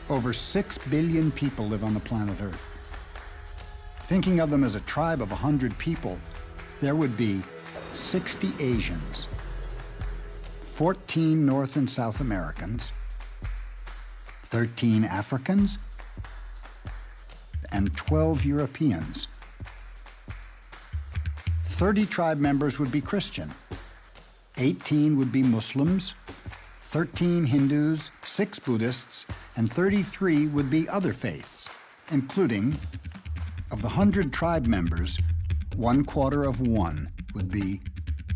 Over 6 billion people live on the planet Earth. Thinking of them as a tribe of 100 people, there would be 60 Asians, 14 North and South Americans, 13 Africans, and 12 Europeans. 30 tribe members would be Christian, 18 would be Muslims, 13 Hindus, 6 Buddhists, and 33 would be other faiths, including, of the 100 tribe members, 1/4 of one would be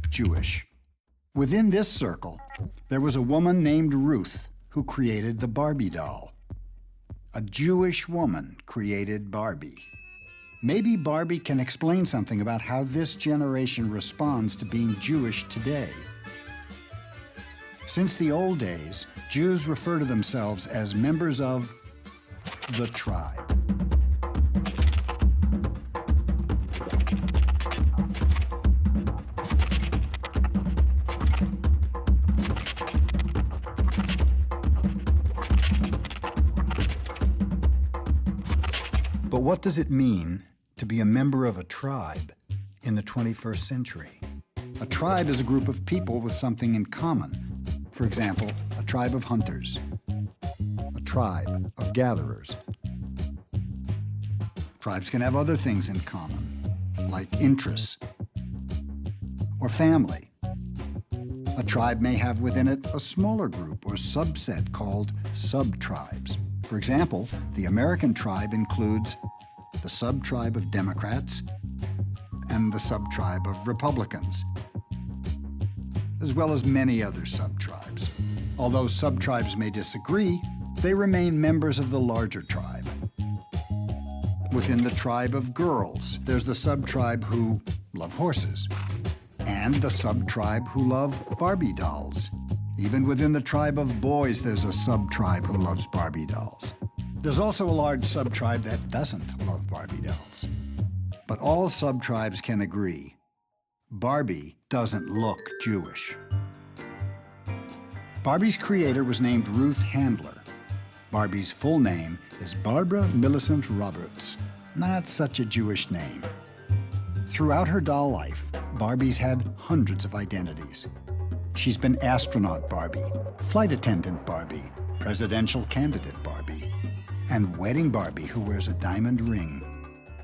Jewish. Within this circle, there was a woman named Ruth who created the Barbie doll. A Jewish woman created Barbie. Maybe Barbie can explain something about how this generation responds to being Jewish today. Since the old days, Jews refer to themselves as members of the tribe. But what does it mean to be a member of a tribe in the 21st century? A tribe is a group of people with something in common. For example, a tribe of hunters, a tribe of gatherers. Tribes can have other things in common, like interests or family. A tribe may have within it a smaller group or subset called sub-tribes. For example, the American tribe includes the sub-tribe of Democrats and the sub-tribe of Republicans, as well as many other sub-tribes. Although sub-tribes may disagree, they remain members of the larger tribe. Within the tribe of girls, there's the sub-tribe who love horses, and the sub-tribe who love Barbie dolls. Even within the tribe of boys, there's a sub-tribe who loves Barbie dolls. There's also a large sub-tribe that doesn't love Barbie dolls. But all sub-tribes can agree, Barbie doesn't look Jewish. Barbie's creator was named Ruth Handler. Barbie's full name is Barbara Millicent Roberts. Not such a Jewish name. Throughout her doll life, Barbie's had hundreds of identities. She's been astronaut Barbie, flight attendant Barbie, presidential candidate Barbie, and wedding Barbie who wears a diamond ring.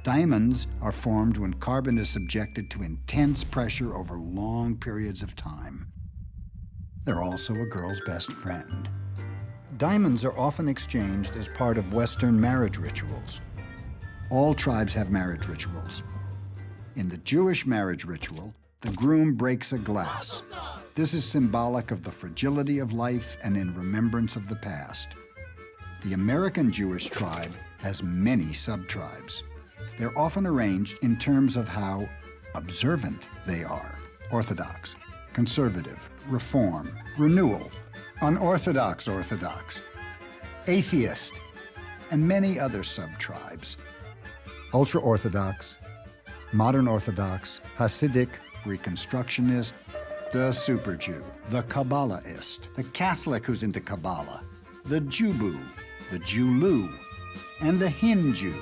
Diamonds are formed when carbon is subjected to intense pressure over long periods of time. They're also a girl's best friend. Diamonds are often exchanged as part of Western marriage rituals. All tribes have marriage rituals. In the Jewish marriage ritual, the groom breaks a glass. This is symbolic of the fragility of life and in remembrance of the past. The American Jewish tribe has many sub-tribes. They're often arranged in terms of how observant they are: orthodox, conservative, reform, renewal, unorthodox, orthodox, atheist, and many other sub-tribes. Ultra-Orthodox, Modern Orthodox, Hasidic, Reconstructionist, the Super Jew, the Kabbalahist, the Catholic who's into Kabbalah, the Jubu, the Julu, and the Hindu.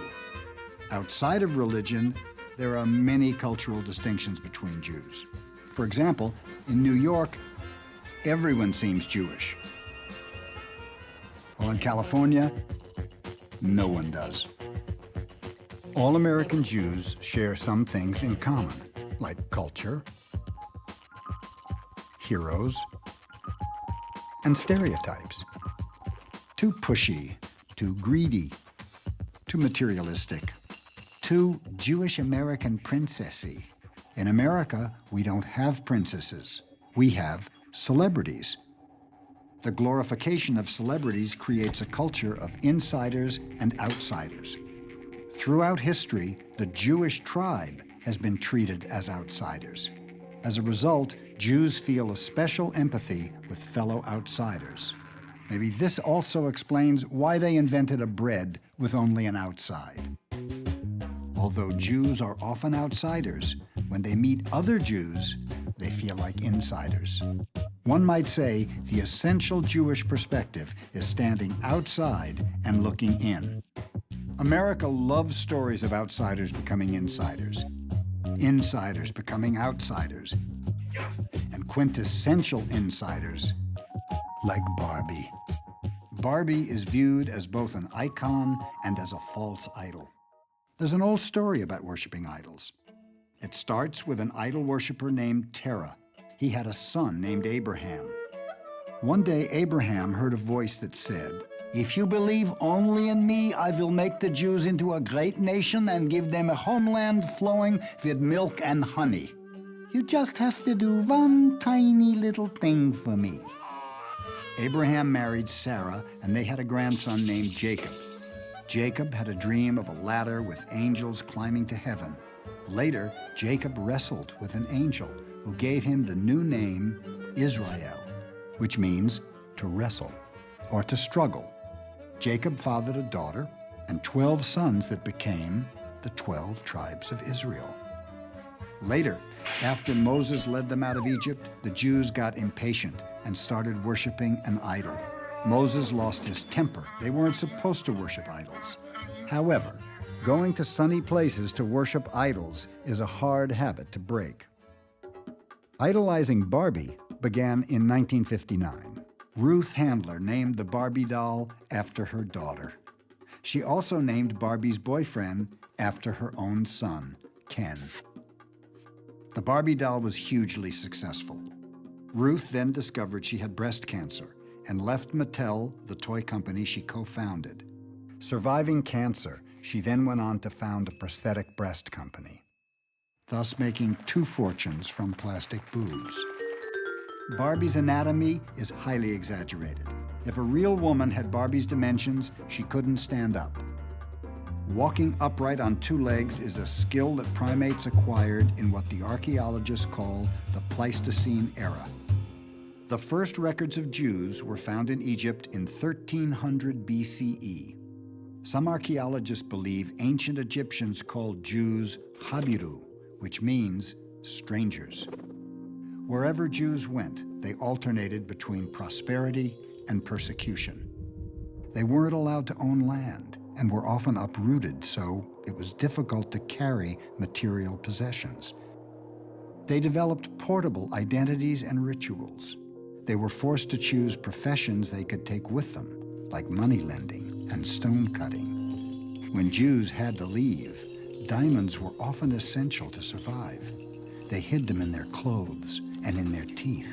Outside of religion, there are many cultural distinctions between Jews. For example, in New York, everyone seems Jewish. While in California, no one does. All American Jews share some things in common, like culture, heroes, and stereotypes. Too pushy, too greedy, too materialistic, too Jewish American princessy. In America, we don't have princesses. We have celebrities. The glorification of celebrities creates a culture of insiders and outsiders. Throughout history, the Jewish tribe has been treated as outsiders. As a result, Jews feel a special empathy with fellow outsiders. Maybe this also explains why they invented a bread with only an outside. Although Jews are often outsiders, when they meet other Jews, they feel like insiders. One might say the essential Jewish perspective is standing outside and looking in. America loves stories of outsiders becoming insiders, insiders becoming outsiders, and quintessential insiders like Barbie. Barbie is viewed as both an icon and as a false idol. There's an old story about worshiping idols. It starts with an idol worshiper named Terah. He had a son named Abraham. One day, Abraham heard a voice that said, "If you believe only in me, I will make the Jews into a great nation and give them a homeland flowing with milk and honey. You just have to do one tiny little thing for me." Abraham married Sarah, and they had a grandson named Jacob. Jacob had a dream of a ladder with angels climbing to heaven. Later, Jacob wrestled with an angel who gave him the new name Israel, which means to wrestle or to struggle. Jacob fathered a daughter and 12 sons that became the 12 tribes of Israel. Later, after Moses led them out of Egypt, the Jews got impatient and started worshiping an idol. Moses lost his temper. They weren't supposed to worship idols. However, going to sunny places to worship idols is a hard habit to break. Idolizing Barbie began in 1959. Ruth Handler named the Barbie doll after her daughter. She also named Barbie's boyfriend after her own son, Ken. The Barbie doll was hugely successful. Ruth then discovered she had breast cancer and left Mattel, the toy company she co-founded. Surviving cancer, she then went on to found a prosthetic breast company, thus making 2 fortunes from plastic boobs. Barbie's anatomy is highly exaggerated. If a real woman had Barbie's dimensions, she couldn't stand up. Walking upright on 2 legs is a skill that primates acquired in what the archaeologists call the Pleistocene era. The first records of Jews were found in Egypt in 1300 BCE. Some archaeologists believe ancient Egyptians called Jews Habiru, which means strangers. Wherever Jews went, they alternated between prosperity and persecution. They weren't allowed to own land and were often uprooted, so it was difficult to carry material possessions. They developed portable identities and rituals. They were forced to choose professions they could take with them, like money lending and stone cutting. When Jews had to leave, diamonds were often essential to survive. They hid them in their clothes and in their teeth.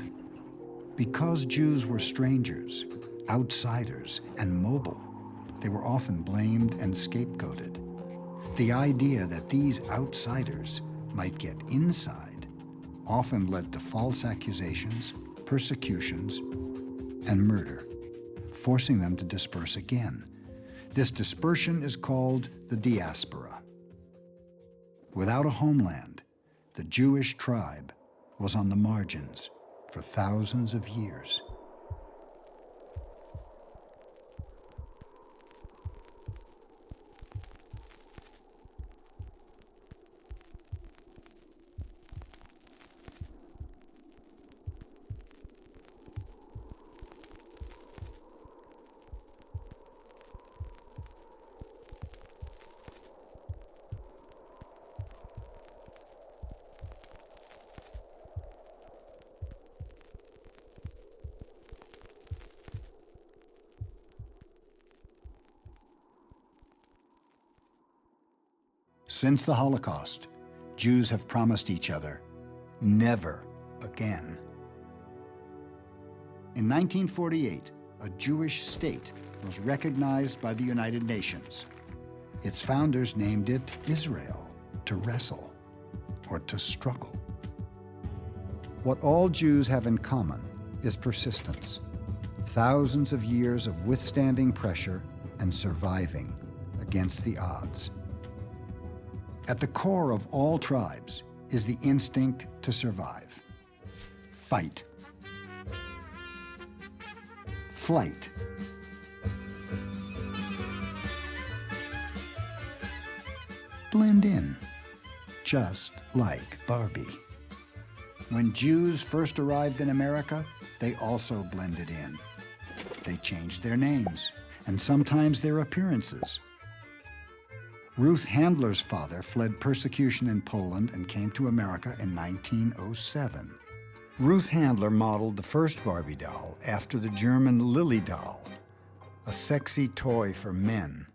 Because Jews were strangers, outsiders, and mobile, they were often blamed and scapegoated. The idea that these outsiders might get inside often led to false accusations, persecutions, and murder, forcing them to disperse again. This dispersion is called the diaspora. Without a homeland, the Jewish tribe was on the margins for thousands of years. Since the Holocaust, Jews have promised each other, never again. In 1948, a Jewish state was recognized by the United Nations. Its founders named it Israel, to wrestle or to struggle. What all Jews have in common is persistence, thousands of years of withstanding pressure and surviving against the odds. At the core of all tribes is the instinct to survive. Fight. Flight. Blend in, just like Barbie. When Jews first arrived in America, they also blended in. They changed their names, and sometimes their appearances. Ruth Handler's father fled persecution in Poland and came to America in 1907. Ruth Handler modeled the first Barbie doll after the German Lily doll, a sexy toy for men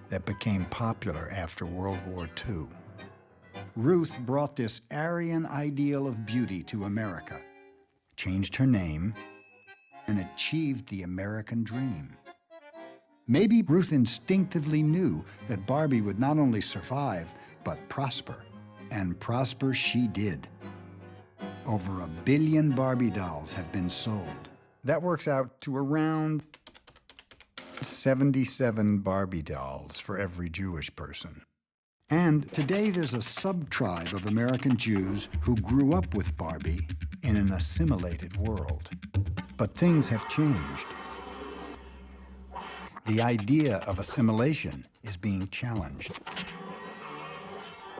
that became popular after World War II. Ruth brought this Aryan ideal of beauty to America, changed her name, and achieved the American dream. Maybe Ruth instinctively knew that Barbie would not only survive, but prosper. And prosper she did. Over 1 billion Barbie dolls have been sold. That works out to around 77 Barbie dolls for every Jewish person. And today there's a sub-tribe of American Jews who grew up with Barbie in an assimilated world. But things have changed. The idea of assimilation is being challenged.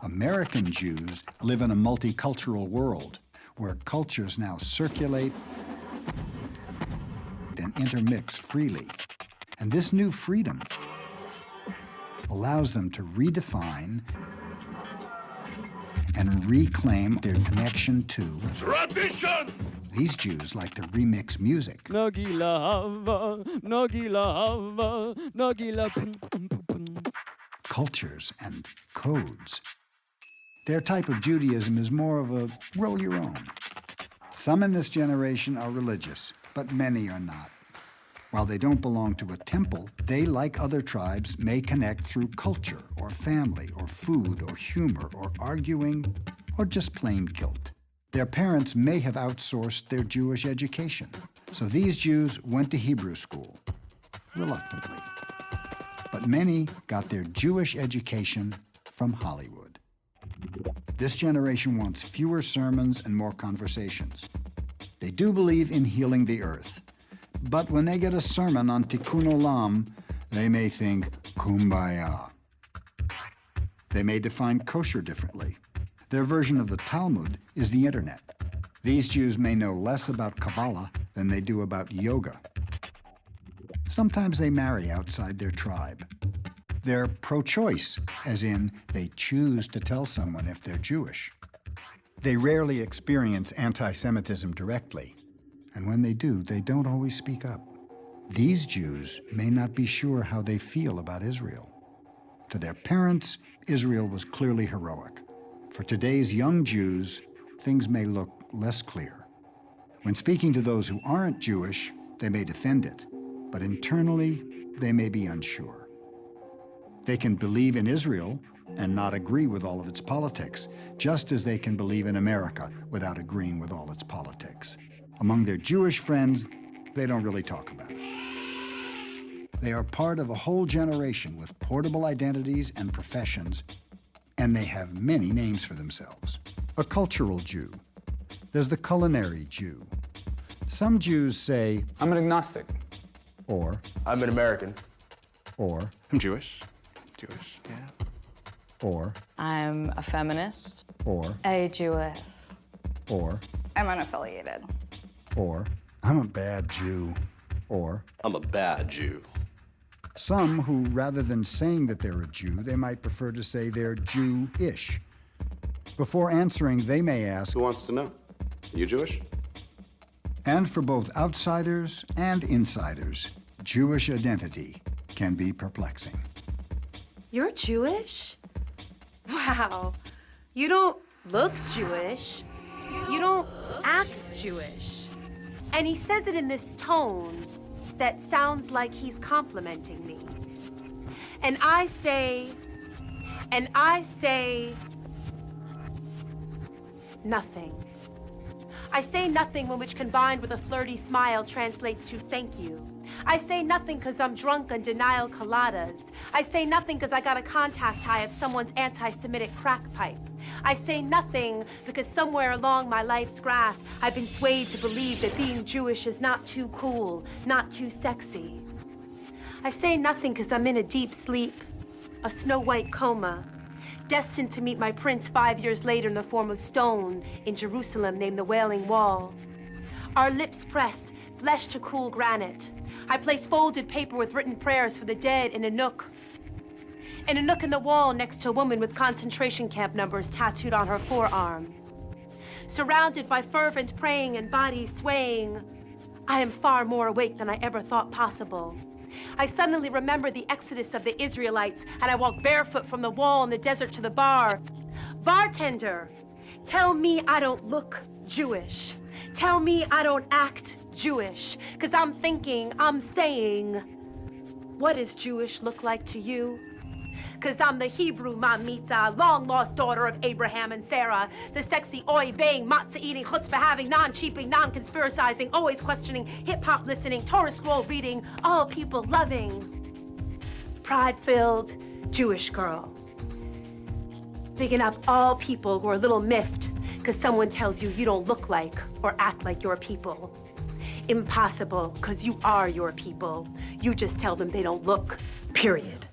American Jews live in a multicultural world where cultures now circulate and intermix freely. And this new freedom allows them to redefine and reclaim their connection to tradition. These Jews like to remix music, cultures, and codes. Their type of Judaism is more of a roll your own. Some in this generation are religious, but many are not. While they don't belong to a temple, they, like other tribes, may connect through culture or family or food or humor or arguing or just plain guilt. Their parents may have outsourced their Jewish education, so these Jews went to Hebrew school, reluctantly. But many got their Jewish education from Hollywood. This generation wants fewer sermons and more conversations. They do believe in healing the earth, but when they get a sermon on Tikkun Olam, they may think, Kumbaya. They may define kosher differently. Their version of the Talmud is the internet. These Jews may know less about Kabbalah than they do about yoga. Sometimes they marry outside their tribe. They're pro-choice, as in they choose to tell someone if they're Jewish. They rarely experience anti-Semitism directly, and when they do, they don't always speak up. These Jews may not be sure how they feel about Israel. To their parents, Israel was clearly heroic. For today's young Jews, things may look less clear. When speaking to those who aren't Jewish, they may defend it, but internally, they may be unsure. They can believe in Israel and not agree with all of its politics, just as they can believe in America without agreeing with all its politics. Among their Jewish friends, they don't really talk about it. They are part of a whole generation with portable identities and professions, and they have many names for themselves. A cultural Jew. There's the culinary Jew. Some Jews say, I'm an agnostic. Or, I'm an American. Or, I'm Jewish. Jewish, yeah. Or, I'm a feminist. Or, A Jewess. Or, I'm unaffiliated. Or, I'm a bad Jew. Or, I'm a bad Jew. Some who, rather than saying that they're a Jew, they might prefer to say they're Jew-ish. Before answering, they may ask, Who wants to know? Are you Jewish? And for both outsiders and insiders, Jewish identity can be perplexing. You're Jewish? Wow. You don't look Jewish. You don't act Jewish. And he says it in this tone that sounds like he's complimenting me. And I say nothing. I say nothing when which combined with a flirty smile translates to thank you. I say nothing because I'm drunk on denial coladas. I say nothing because I got a contact high of someone's anti-Semitic crack pipe. I say nothing because somewhere along my life's graph, I've been swayed to believe that being Jewish is not too cool, not too sexy. I say nothing because I'm in a deep sleep, a snow-white coma, destined to meet my prince 5 years later in the form of stone in Jerusalem named the Wailing Wall. Our lips press, flesh to cool granite. I place folded paper with written prayers for the dead in a nook. In a nook in the wall next to a woman with concentration camp numbers tattooed on her forearm. Surrounded by fervent praying and bodies swaying, I am far more awake than I ever thought possible. I suddenly remember the exodus of the Israelites, and I walk barefoot from the wall in the desert to the bar. Bartender, tell me I don't look Jewish. Tell me I don't act Jewish, 'cause I'm thinking, I'm saying, what does Jewish look like to you? 'Cause I'm the Hebrew mamita, long-lost daughter of Abraham and Sarah, the sexy oy-veying, matzah-eating, chutzpah-having, non-cheaping, non-conspiracizing, always questioning, hip-hop listening, Torah scroll reading, all people loving, pride-filled Jewish girl. Bigging up all people who are a little miffed because someone tells you you don't look like or act like your people. Impossible, because you are your people. You just tell them they don't look, period.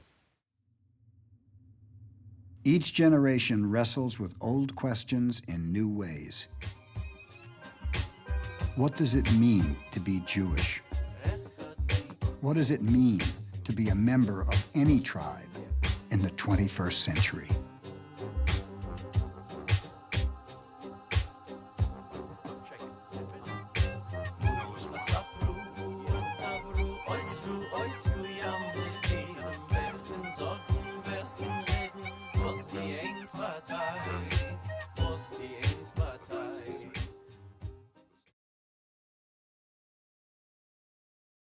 Each generation wrestles with old questions in new ways. What does it mean to be Jewish? What does it mean to be a member of any tribe in the 21st century?